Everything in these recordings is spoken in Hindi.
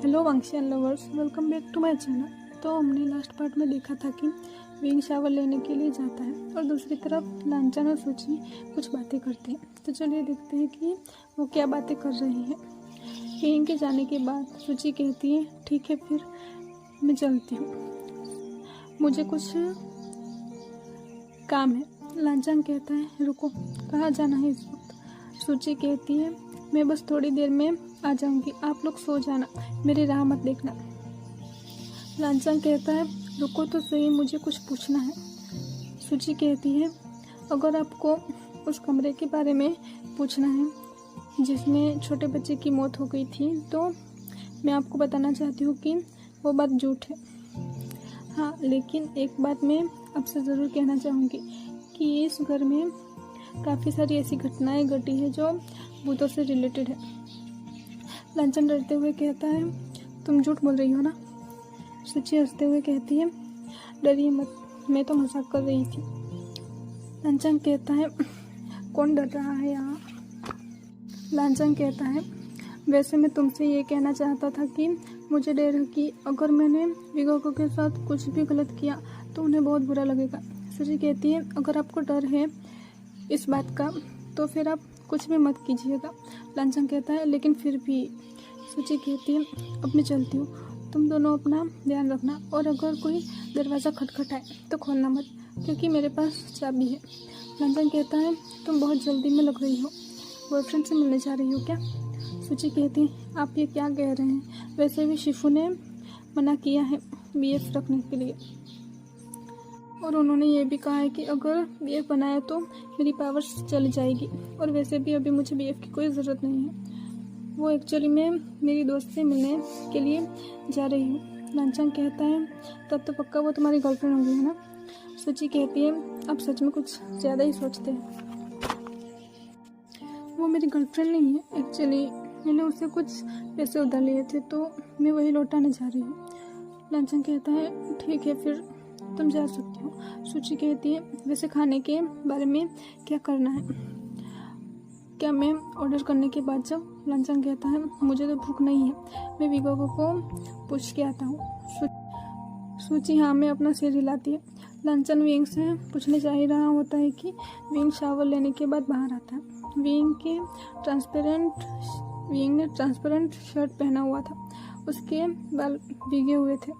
हेलो वांशियन lovers, welcome back to my channel. तो हमने लास्ट पार्ट में देखा था कि विंग शावर लेने के लिए जाता है और दूसरी तरफ लांछन और सूची कुछ बातें करते हैं। तो चलिए देखते हैं कि वो क्या बातें कर रहे हैं। विंग के जाने के बाद सूची कहती है, ठीक है फिर मैं चलती हूँ, मुझे कुछ काम है। लांछन कहता है, रुको, कहाँ जाना है इस वक्त? सूची कहती है, मैं बस थोड़ी देर में आ जाऊंगी, आप लोग सो जाना, मेरी राह मत देखना। लांछन कहता है, रुको तो सही, मुझे कुछ पूछना है। सूची कहती है, अगर आपको उस कमरे के बारे में पूछना है जिसमें छोटे बच्चे की मौत हो गई थी, तो मैं आपको बताना चाहती हूँ कि वो बात झूठ है। हाँ, लेकिन एक बात मैं आपसे ज़रूर कहना चाहूँगी कि इस घर में काफ़ी सारी ऐसी घटनाएं घटी है जो भूतों से रिलेटेड है। लांछन डरते हुए कहता है, तुम झूठ बोल रही हो ना? सूची हंसते हुए कहती है, डरिए मत, मैं तो मजाक कर रही थी। लांछन कहता है, कौन डर रहा है यहाँ? लांछन कहता है, वैसे मैं तुमसे ये कहना चाहता था कि मुझे डर है कि अगर मैंने विगोको के साथ कुछ भी गलत किया तो उन्हें बहुत बुरा लगेगा। सूची कहती है, अगर आपको डर है इस बात का तो फिर आप कुछ भी मत कीजिएगा। लांछन कहता है, लेकिन फिर भी। सूची कहती है, अब मैं चलती हूँ, तुम दोनों अपना ध्यान रखना और अगर कोई दरवाज़ा खटखटाए तो खोलना मत, क्योंकि मेरे पास चाबी है। लांछन कहता है, तुम बहुत जल्दी में लग रही हो, बॉयफ्रेंड से मिलने जा रही हो क्या? सूची कहती है, आप ये क्या कह रहे हैं? वैसे भी शिफू ने मना किया है बीएफ रखने के लिए, और उन्होंने ये भी कहा है कि अगर बीएफ बनाया तो मेरी पावर्स चली जाएगी, और वैसे भी अभी मुझे बीएफ की कोई ज़रूरत नहीं है। वो एक्चुअली मैं मेरी दोस्त से मिलने के लिए जा रही हूँ। लांछन कहता है, तब तो पक्का वो तुम्हारी गर्लफ्रेंड होगी, है ना? सूची कहती है, आप सच में कुछ ज़्यादा ही सोचते हैं। वो मेरी गर्लफ्रेंड नहीं है, एक्चुअली मैंने उससे कुछ पैसे उधार लिए थे तो मैं वही लौटाने जा रही हूँ। लांछन कहता है, ठीक है फिर तुम जा सकती हो। सूची कहती है, वैसे खाने के बारे में क्या करना है, क्या मैं ऑर्डर करने के बाद जब? लांछन कहता है, मुझे तो भूख नहीं है, मैं विगोको को पूछ के आता हूँ। सूची हाँ में अपना सिर हिलाती है। लांछन विंग से पूछने जा ही रहा होता है कि विंग शावर लेने के बाद बाहर आता है। विंग ने ट्रांसपेरेंट शर्ट पहना हुआ था, उसके बाल भीगे हुए थे।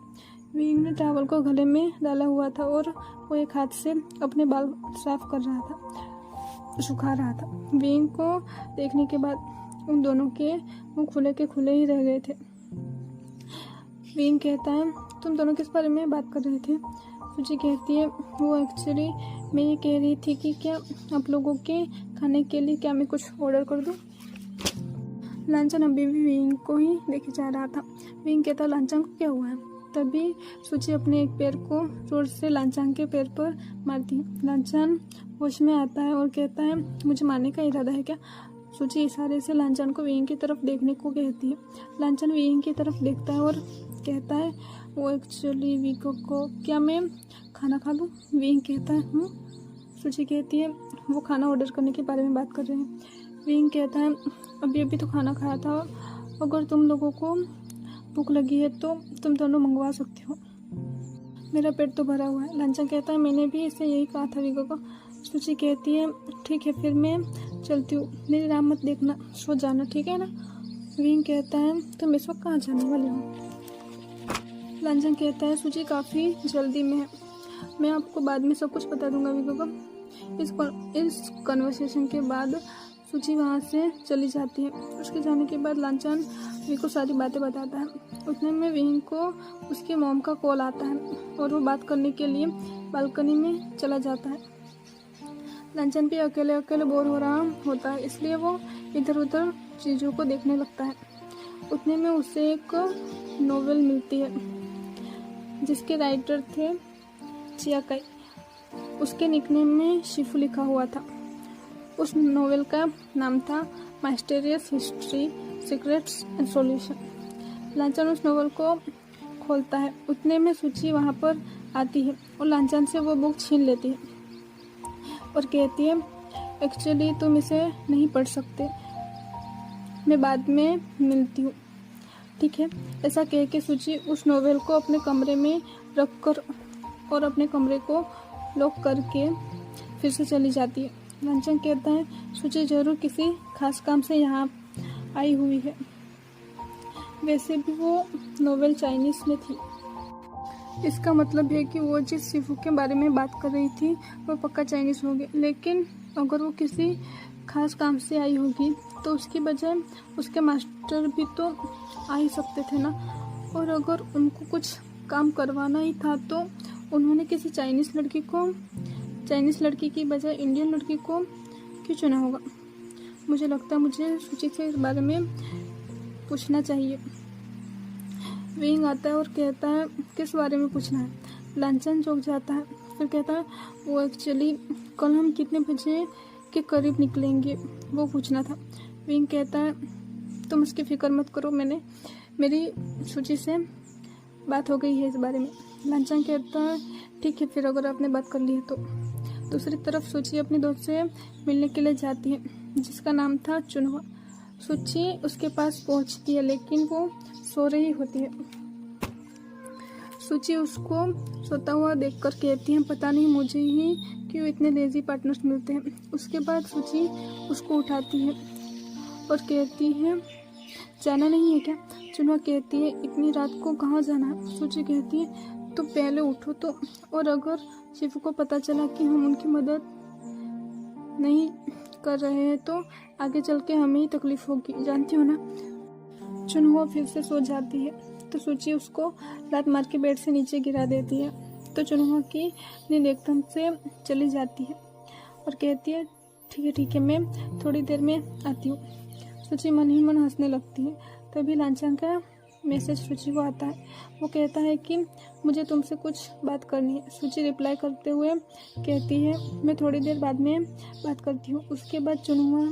विंग ने टॉवल को गले में डाला हुआ था और वो एक हाथ से अपने बाल साफ कर रहा था, सुखा रहा था। विंग को देखने के बाद उन दोनों के मुंह खुले के खुले ही रह गए थे। विंग कहता है, तुम दोनों किस बारे में बात कर रहे थे? सूची कहती है, वो एक्चुअली मैं ये कह रही थी कि क्या आप लोगों के खाने के लिए क्या मैं कुछ ऑर्डर कर दूं? लांछन अभी भी विंग को ही देखे जा रहा था। विंग कहता, लांछन को क्या हुआ है? तभी सूची अपने एक पैर को जोर से लांछन के पैर पर मारती है। लांछन होश में आता है और कहता है, मुझे मारने का इरादा है क्या? सूची इशारे से लांछन को विंग की तरफ देखने को कहती है। लांछन विंग की तरफ देखता है और कहता है, वो एक्चुअली विगोको, क्या मैं खाना खा लूँ? विंग कहता है, सूची कहती है, वो खाना ऑर्डर करने के बारे में बात कर रहे हैं। विंग कहता है, अभी तो खाना खाया था, अगर तुम लोगों को भूख लगी है तो तुम दोनों मंगवा सकते हो, मेरा पेट तो भरा हुआ है। लांछन कहता है, मैंने भी इसे यही कहा था विगोको। सूची कहती है, ठीक है फिर मैं चलती हूँ, मेरी राह मत देखना, सो जाना, ठीक है ना? विंग कहता है, तुम इस वक्त कहाँ जाने वाले हो? लांछन कहता है, सूची काफ़ी जल्दी में है, मैं आपको बाद में सब कुछ बता दूंगा विगोको। इस कन्वर्सेशन के बाद सूची वहाँ से चली जाती है। उसके जाने के बाद लांछन विंग को सारी बातें बताता है। उतने में विंग को उसकी मॉम का कॉल आता है और वो बात करने के लिए बालकनी में चला जाता है। लांछन भी अकेले अकेले बोर हो रहा होता है, इसलिए वो इधर उधर चीज़ों को देखने लगता है। उतने में उसे एक नोवेल मिलती है जिसके राइटर थे चियाकाई। उसके निकनेम में शिफू लिखा हुआ था। उस नोवेल का नाम था माइस्टीरियस हिस्ट्री, सीक्रेट्स एंड सॉल्यूशन। लांछन उस नोवेल को खोलता है। उतने में सूची वहाँ पर आती है और लांछन से वो बुक छीन लेती है और कहती है, एक्चुअली तुम इसे नहीं पढ़ सकते, मैं बाद में मिलती हूँ। ठीक है। ऐसा कह के सूची उस नोवेल को अपने कमरे में रखकर और अपने कमरे को लॉक करके फिर से चली जाती है। लांछन कहता है सूची जरूर किसी खास काम से यहाँ आई हुई है। वैसे भी वो नोवेल चाइनीज में थी। इसका मतलब है कि वो जिस शिफू के बारे में बात कर रही थी वो पक्का चाइनीज होगी। लेकिन अगर वो किसी खास काम से आई होगी तो उसकी बजाय उसके मास्टर भी तो आ ही सकते थे ना। और अगर उनको कुछ काम करवाना ही था तो उन्होंने किसी चाइनीज लड़की की बजाय इंडियन लड़की को क्यों चुना होगा। मुझे लगता है मुझे सूची से इस बारे में पूछना चाहिए। विंग आता है और कहता है किस बारे में पूछना है। लांछन चौंक जाता है, फिर कहता है वो एक्चुअली कल हम कितने बजे के करीब निकलेंगे वो पूछना था। विंग कहता है तुम उसकी फिक्र मत करो, मेरी सूची से बात हो गई है इस बारे में। लांछन कहता है ठीक है फिर अगर आपने बात कर ली है तो। दूसरी तरफ सूची अपनी दोस्त से मिलने के लिए जाती है जिसका नाम था चुनवा। सूची उसके पास पहुंचती है लेकिन वो सो रही होती है। सूची उसको सोता हुआ देखकर कहती है पता नहीं मुझे ही क्यों इतने लेजी पार्टनर्स मिलते हैं। उसके बाद सूची उसको उठाती है और कहती है जाना नहीं है क्या। चुनवा कहती है इतनी रात को कहाँ जाना है। सूची कहती है तो पहले उठो तो, और अगर शिफू को पता चला कि हम उनकी मदद नहीं कर रहे हैं तो आगे चल के हमें ही तकलीफ होगी, जानती हो ना। चुनवा फिर से सो जाती है तो सूची उसको लात मार के बेड से नीचे गिरा देती है। तो चुनवा की नींद एकदम से चली जाती है और कहती है ठीक है मैं थोड़ी देर में आती हूँ। सूची मन ही मन हंसने लगती है। तभी लांछन का मैसेज सूची को आता है। वो कहता है कि मुझे तुमसे कुछ बात करनी है। सूची रिप्लाई करते हुए कहती है मैं थोड़ी देर बाद में बात करती हूँ। उसके बाद चुनवा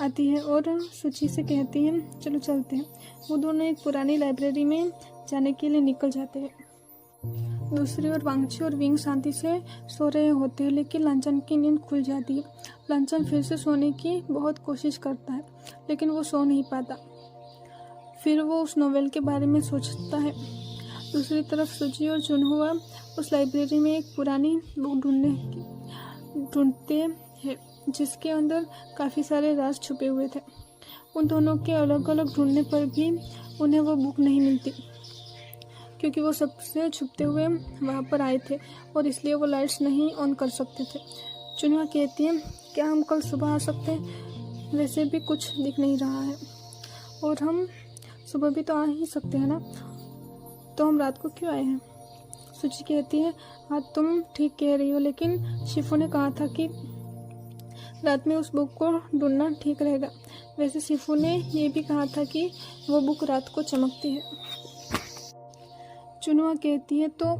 आती है और सूची से कहती है चलो चलते हैं। वो दोनों एक पुरानी लाइब्रेरी में जाने के लिए निकल जाते हैं। दूसरी ओर वांगची और विंग शांति से सो रहे होते हैं लेकिन लांछन की नींद खुल जाती है। लांछन फिर से सोने की बहुत कोशिश करता है लेकिन वो सो नहीं पाता। फिर वो उस नोवेल के बारे में सोचता है। दूसरी तरफ सूची और चुनहुआ उस लाइब्रेरी में एक पुरानी बुक ढूंढते हैं जिसके अंदर काफ़ी सारे राज छुपे हुए थे। उन दोनों के अलग अलग ढूंढने पर भी उन्हें वो बुक नहीं मिलती क्योंकि वो सबसे छुपते हुए वहाँ पर आए थे और इसलिए वो लाइट्स नहीं ऑन कर सकते थे। चुनहुआ कहती है क्या हम कल सुबह आ सकते हैं, वैसे भी कुछ दिख नहीं रहा है और हम सुबह भी तो आ ही सकते हैं ना, तो हम रात को क्यों आए हैं। सूची कहती है हाँ तुम ठीक कह रही हो लेकिन शिफू ने कहा था कि रात में उस बुक को ढूंढना ठीक रहेगा। वैसे शिफू ने ये भी कहा था कि वो बुक रात को चमकती है। चुनवा कहती है तो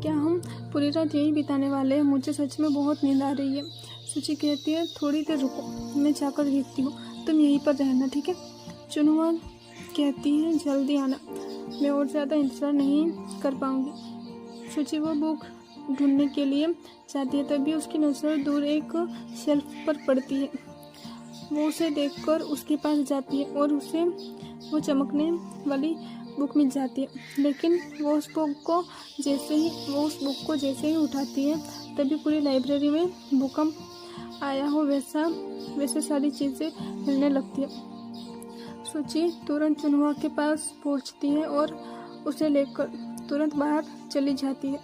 क्या हम पूरी रात यही बिताने वाले हैं, मुझे सच में बहुत नींद आ रही है। सूची कहती है थोड़ी देर रुको मैं जाकर देखती हूँ, तुम यहीं पर रहना ठीक है। चुनवा कहती है जल्दी आना, मैं और ज़्यादा इंतज़ार नहीं कर पाऊँगी। सूची वो बुक ढूंढने के लिए जाती है तभी उसकी नज़र दूर एक शेल्फ पर पड़ती है। वो उसे देखकर उसके पास जाती है और उसे वो चमकने वाली बुक मिल जाती है। लेकिन वो उस बुक को जैसे ही उठाती है तभी पूरी लाइब्रेरी में भूकंप आया हो वैसे सारी चीज़ें हिलने लगती है। सूची तुरंत चुनवा के पास पहुंचती है और उसे लेकर तुरंत बाहर चली जाती है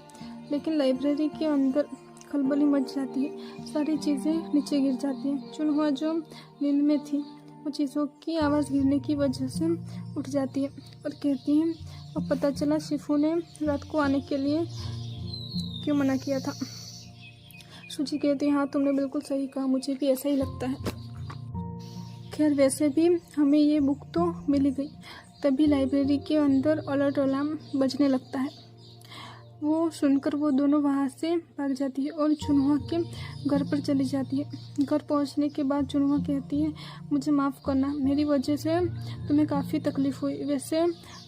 लेकिन लाइब्रेरी के अंदर खलबली मच जाती है, सारी चीज़ें नीचे गिर जाती हैं। चुनवा जो नींद में थी वो चीज़ों की आवाज़ गिरने की वजह से उठ जाती है और कहती है अब पता चला शिफू ने रात को आने के लिए क्यों मना किया था। सूची कहती है हाँ तुमने बिल्कुल सही कहा, मुझे भी ऐसा ही लगता है। खैर वैसे भी हमें ये बुक तो मिल ही गई। तभी लाइब्रेरी के अंदर अलर्ट अलार्म बजने लगता है। वो सुनकर वो दोनों वहाँ से भाग जाती है और चुनवा के घर पर चली जाती है। घर पहुँचने के बाद चुनवा कहती है मुझे माफ़ करना, मेरी वजह से तुम्हें काफ़ी तकलीफ़ हुई। वैसे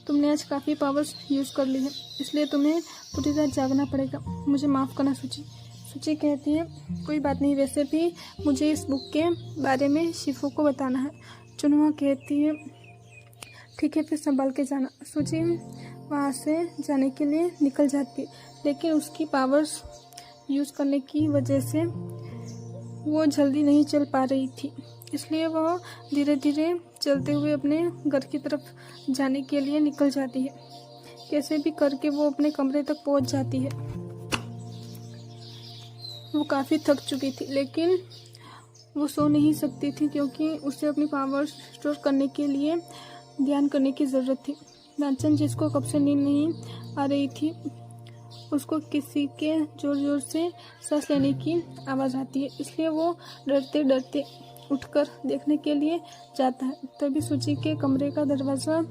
तुमने आज काफ़ी पावर्स यूज़ कर ली है इसलिए तुम्हें पूरी रात जागना पड़ेगा, मुझे माफ़ करना सूची। सूची कहती है कोई बात नहीं, वैसे भी मुझे इस बुक के बारे में शिफू को बताना है। चुनवा कहती है ठीक है, फिर संभाल के जाना। सूची वहाँ से जाने के लिए निकल जाती है, लेकिन उसकी पावर्स यूज़ करने की वजह से वो जल्दी नहीं चल पा रही थी, इसलिए वह धीरे धीरे चलते हुए अपने घर की तरफ जाने के लिए निकल जाती है। कैसे भी करके वो अपने कमरे तक पहुंच जाती है। वो काफ़ी थक चुकी थी, लेकिन वो सो नहीं सकती थी क्योंकि उसे अपनी पावर स्टोर करने के लिए ध्यान करने की ज़रूरत थी। लांचन, जिसको कब से नींद नहीं आ रही थी, उसको किसी के ज़ोर ज़ोर से सांस लेने की आवाज़ आती है, इसलिए वो डरते डरते उठकर देखने के लिए जाता है। तभी सूची के कमरे का दरवाज़ा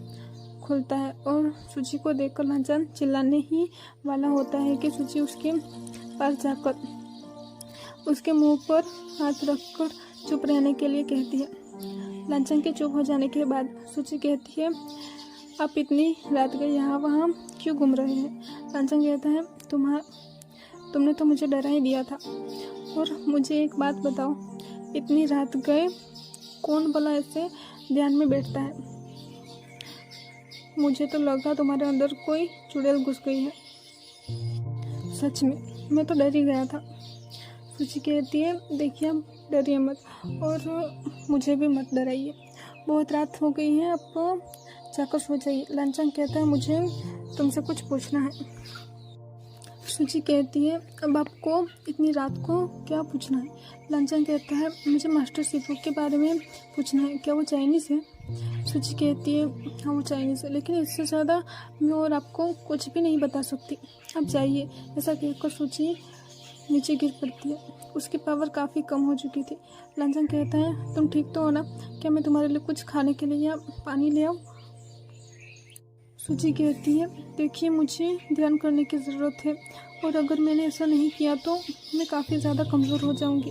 खुलता है और सूची को देखकर लांचन चिल्लाने ही वाला होता है कि सूची उसके पास जाकर उसके मुंह पर हाथ रखकर चुप रहने के लिए कहती है। लांचन के चुप हो जाने के बाद सूची कहती है, आप इतनी रात गए यहाँ वहाँ क्यों घूम रहे हैं? लांचन कहता है, तुमने तो मुझे डरा ही दिया था। और मुझे एक बात बताओ, इतनी रात गए कौन भला ऐसे ध्यान में बैठता है? मुझे तो लगा तुम्हारे अंदर कोई चुड़ैल घुस गई है। सच में मैं तो डर ही गया था। सूची कहती है, देखिए आप डरिए मत और मुझे भी मत डराइए, बहुत रात हो गई है, आप जाकर सो जाइए। लांचन कहता है, मुझे तुमसे कुछ पूछना है। सूची कहती है, अब आपको इतनी रात को क्या पूछना है? लांचन कहता है, मुझे मास्टर सीफू के बारे में पूछना है, क्या वो चाइनीज़ है? सूची कहती है, हाँ वो चाइनीज़ है, लेकिन इससे ज़्यादा मैं और आपको कुछ भी नहीं बता सकती, आप जाइए। ऐसा कहकर सूची नीचे गिर पड़ती है। उसकी पावर काफ़ी कम हो चुकी थी। लांचन कहता है, तुम ठीक तो हो ना? क्या मैं तुम्हारे लिए कुछ खाने के लिए या पानी ले आऊँ? सूची कहती है, देखिए मुझे ध्यान करने की ज़रूरत है और अगर मैंने ऐसा नहीं किया तो मैं काफ़ी ज़्यादा कमज़ोर हो जाऊंगी।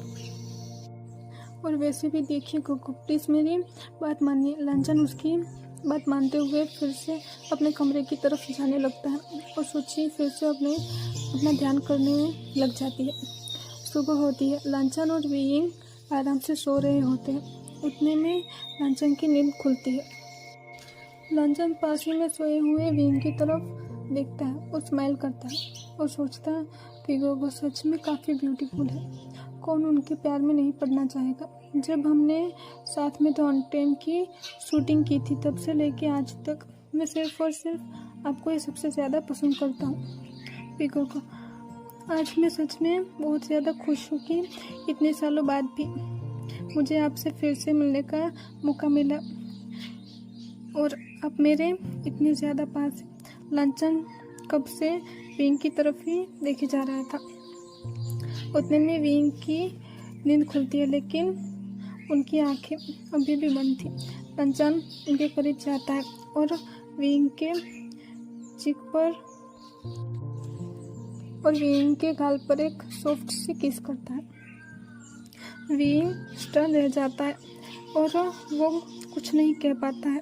और वैसे भी देखिए गोगो, प्लीज़ मेरी बात मानिए। लांचन उसकी बात मानते हुए फिर से अपने कमरे की तरफ जाने लगता है और सूची फिर से अपना ध्यान करने में लग जाती है। सुबह होती है। लांचन और वीइंग आराम से सो रहे होते हैं। उतने में लांचन की नींद खुलती है। लांचन पास ही में सोए हुए वीइंग की तरफ देखता है और स्माइल करता है और सोचता है कि गोगो सच में काफ़ी ब्यूटीफुल है। कौन उनके प्यार में नहीं पड़ना चाहेगा। जब हमने साथ में द अनटेम्ड की शूटिंग की थी, तब से लेके आज तक मैं सिर्फ और सिर्फ आपको ही सबसे ज़्यादा पसंद करता हूँ पिको को। आज मैं सच में बहुत ज़्यादा खुश हूँ कि इतने सालों बाद भी मुझे आपसे फिर से मिलने का मौका मिला और आप मेरे इतने ज़्यादा पास हैं। लांचन कब से विंग की तरफ ही देखे जा रहा था। उतने में विंग की नींद खुलती है, लेकिन उनकी आंखें अभी भी बंद थी। लांचन उनके करीब जाता है और विंग के चीक पर और विंग के गाल पर एक सॉफ्ट सी किस करता है। विंग स्टन रह जाता है और वो कुछ नहीं कह पाता है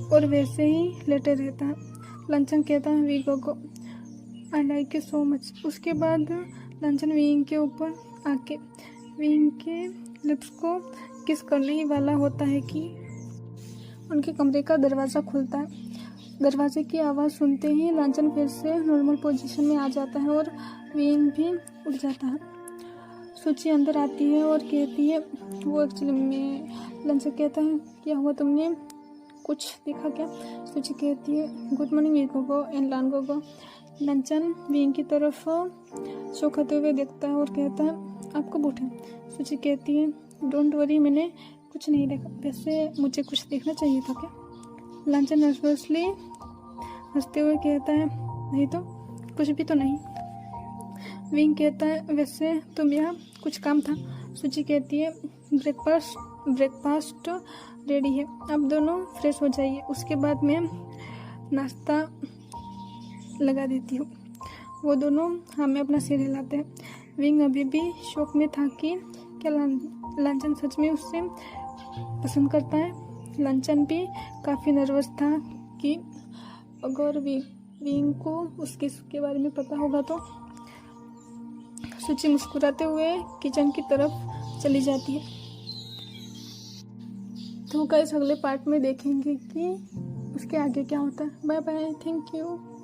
और वैसे ही लेटे रहता है। लांचन कहता है, वी गोगो, I like you so much. उसके बाद लांचन विंग के ऊपर आके विंग के लिप्स को किस करने ही वाला होता है कि उनके कमरे का दरवाज़ा खुलता है। दरवाजे की आवाज़ सुनते ही लांचन फिर से नॉर्मल पोजीशन में आ जाता है और विंग भी उठ जाता है। सूची अंदर आती है और कहती है, वो एक्चुअली में लांचन कहता है, क्या हुआ, तुमने कुछ देखा क्या? सूची कहती है, गुड मॉर्निंग वी गोगो एंड लान गोगो। लांचन विंग की तरफ शो खाते हुए देखता है और कहता है, आप कब उठे? सूची कहती है, डोंट वरी, मैंने कुछ नहीं देखा। वैसे मुझे कुछ देखना चाहिए था क्या? लांचन नर्वसली हंसते हुए कहता है, नहीं तो कुछ भी तो नहीं। विंग कहता है, वैसे तुम यहाँ कुछ काम था? सूची कहती है, ब्रेकफास्ट रेडी है, आप दोनों फ्रेश हो जाइए, उसके बाद मैं नाश्ता लगा देती हूँ। वो दोनों हमें अपना सिर हिलाते हैं। विंग अभी भी शौक में था कि क्या लांचन सच में उससे पसंद करता है। लांचन भी काफ़ी नर्वस था कि अगर विंग को उसके बारे में पता होगा तो। सूची मुस्कुराते हुए किचन की तरफ चली जाती है। तो गाइस अगले पार्ट में देखेंगे कि उसके आगे क्या होता है। Bye bye, thank you.